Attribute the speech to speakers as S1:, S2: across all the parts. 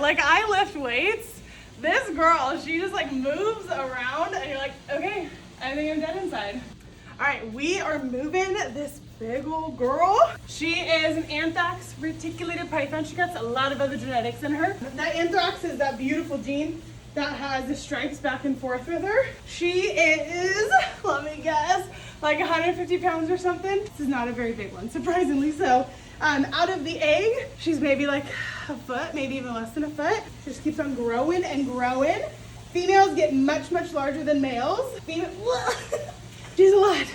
S1: like I lift weights. This girl, she just like moves around and you're like, okay, I think I'm dead inside. All right, we are moving this big old girl. She is an anthrax reticulated python. She got a lot of other genetics in her. That anthrax is that beautiful gene that has the stripes back and forth with her. She is, let me guess, like 150 pounds or something. This is not a very big one, surprisingly so. Out of the egg, she's maybe like a foot, maybe even less than a foot. She just keeps on growing and growing. Females get much, much larger than males. She's a lot.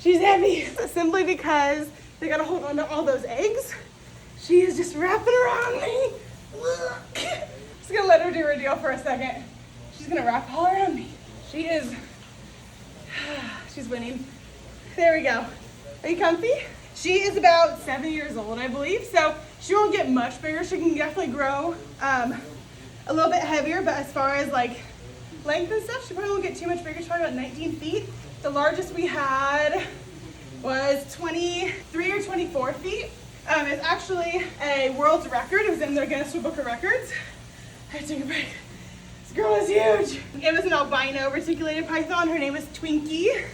S1: She's heavy. Simply because they gotta hold on to all those eggs. She is just wrapping around me. Just gonna let her do her deal for a second. She's gonna wrap all around me. She's winning. There we go. Are you comfy? She is about 7 years old, I believe, so she won't get much bigger. She can definitely grow a little bit heavier, but as far as like length and stuff, she probably won't get too much bigger. She's probably about 19 feet. The largest we had was 23 or 24 feet. It's actually a world's record. It was in the Guinness Book of Records. I had to take a break. This girl is huge. It was an albino reticulated python. Her name was Twinkie.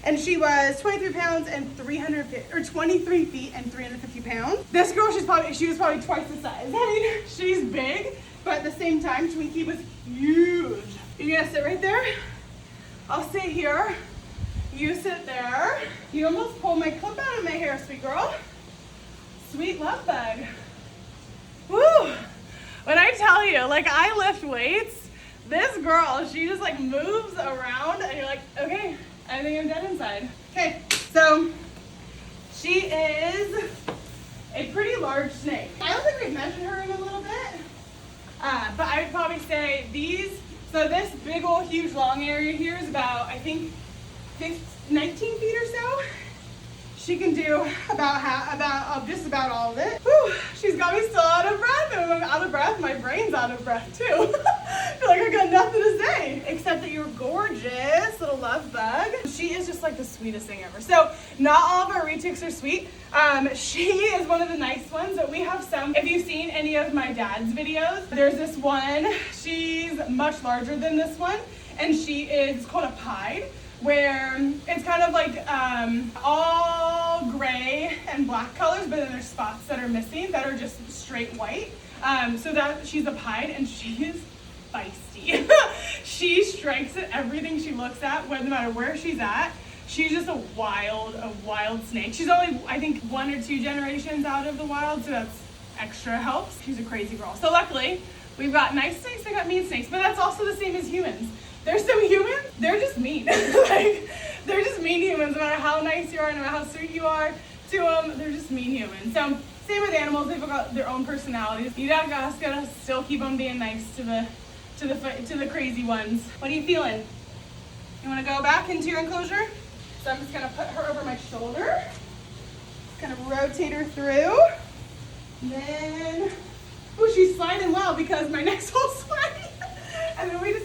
S1: And she was 23 pounds and 23 feet and 350 pounds. This girl, she was probably twice the size. I mean, she's big, but at the same time, Twinkie was huge. You're gonna sit right there? I'll sit here. You sit there. You almost pulled my clip out of my hair, sweet girl. Sweet love bug. Woo! When I tell you, like I lift weights, this girl, she just like moves around and you're like, okay, I think I'm dead inside. Okay, so she is a pretty large snake. I don't think we've measured her in a little bit, but I would probably say so this big old huge long area here is about, I think, 19 feet or so. She can do just about all of it. Whew, she's got me still out of breath, and when I'm out of breath, my brain's out of breath too. I feel like I got nothing to say, except that you're gorgeous, little love bug. She is just like the sweetest thing ever. So not all of our retics are sweet. She is one of the nice ones, but we have some. If you've seen any of my dad's videos, there's this one. She's much larger than this one, and she is called a pied, where it's kind of like all gray and black colors, but then there's spots that are missing that are just straight white. So that she's a pied, and she is feisty. She strikes at everything she looks at, no matter where she's at. She's just a wild snake. She's only, I think, 1 or 2 generations out of the wild, so that's extra helps. She's a crazy girl. So luckily, we've got nice snakes, we got mean snakes, but that's also the same as humans. There's some humans, they're just mean. Like, they're just mean humans, no matter how nice you are, no matter how sweet you are to them, they're just mean humans. So, same with animals, they've got their own personalities. You gotta still keep on being nice to the crazy ones. What are you feeling? You wanna go back into your enclosure? So I'm just gonna put her over my shoulder. Kind of rotate her through. Then, oh, she's sliding well because my neck's all sweaty. And then we just